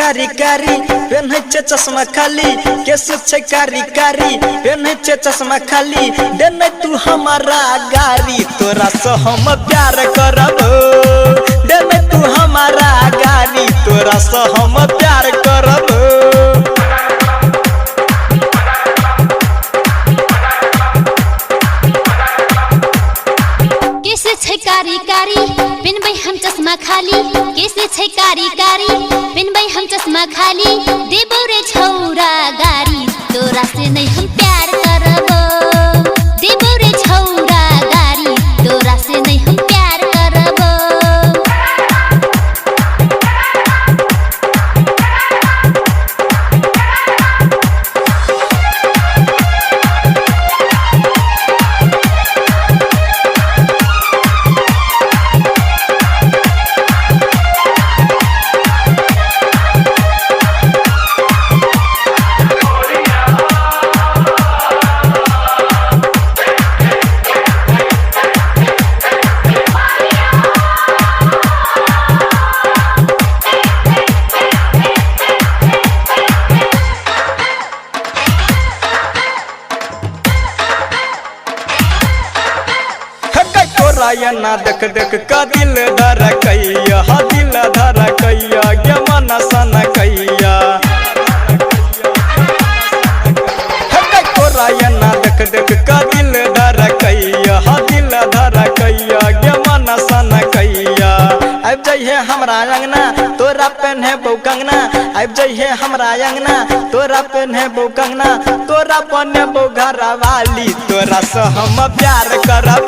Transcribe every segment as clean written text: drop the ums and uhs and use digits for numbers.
कारी कारी पेन्है छे चश्मा खाली केस छे कारी कारी पेन्है छे चश्मा खाली देने तू हमारा गारी तोरा से हम प्यार करब देने तू हमारा गारी तोरा से हम प्यार करब कारी कारी पिनबै हम चश्मा खाली कैसे छै कारी कारी पिनबै हम चश्मा खाली देबो रे छौरा गारी तोरा से नहीं हम प्यार करबो देबो रे छौरा गारी तोरा से नहीं हम प्यार करबो ना देख देख का दिल धर कैया दिल धर कैया गे मन सन कैया ना देख देख का दिल धर कैया दिल धर कैया गे मन सन कैया अब जइहे हमरा अंगना तोरा पेन्हे बौ कंगना अब जइहे हमरा अंगना तोरा पेन्हे बौ कंगना तोरा बने बौ घर वाली तोरा से हम प्यार करब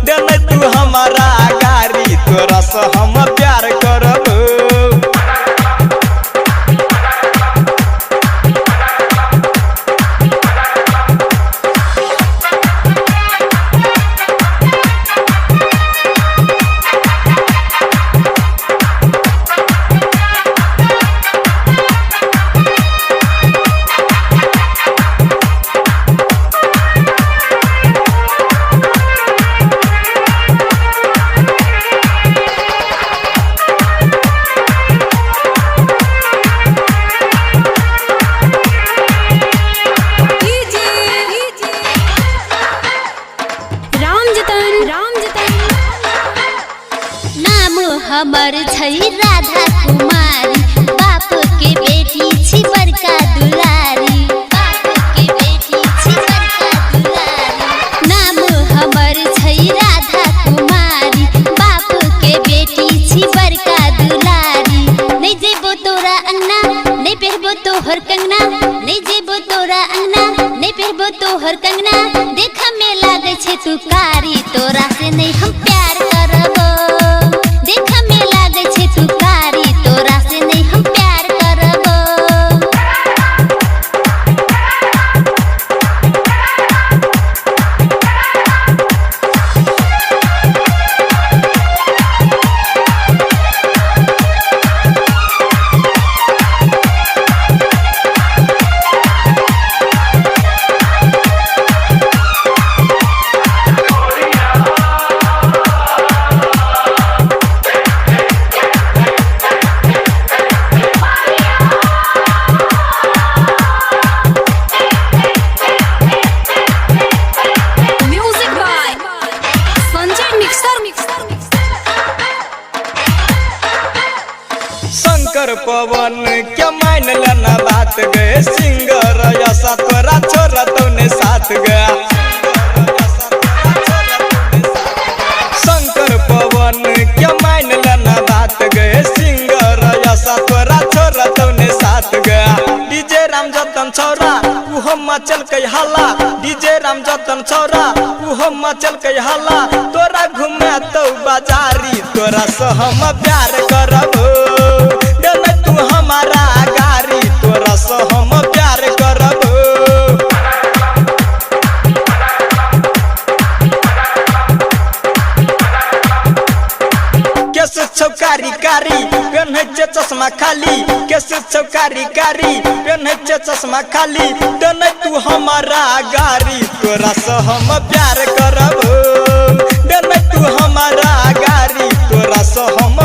देने तू हमारा गारी तोरा से हम प्यार करब हमर छै राधा कुमारी बाप के बेटी छी बड़का दुलारी बाप के बेटी छी बड़का दुलारी नाम हमर छै राधा कुमारी बाप के बेटी छी बड़का दुलारी नहीं जेबो तोरा अंगना नहीं पहरबो तोहर कंगना नहीं जेबो तोरा अंगना नहीं पहरबो तोहर कंगना देख में लागे छै तू कारी तोरा से नहीं हम प्यार करबो देख में लागे छै तू कारी तोरा से नहीं हम प्यार करबो शंकर पवन क्या मान लेना बात गए सिंगर ऐसा तोरा छोरा तूने साथ गया शंकर पवन क्या मान लेना बात गए सिंगर ऐसा तोरा छोरा तूने साथ गया डीजे राम जतन छौरा उहो मचल के हल्ला डीजे राम जतन छौरा उहो मचल के हल्ला तोरा घूमे तो बाजारी तोरा से हम प्यार करब देने तू हमारा गारी तोरा से हम प्यार करब केस छौ कारी कारी पेन्है छे चश्मा खाली केस छौ कारी कारी पेन्है छे चश्मा खाली देने तू हमारा गारी तोरा से हम प्यार करब देने तू हमारा गारी तोरा से हम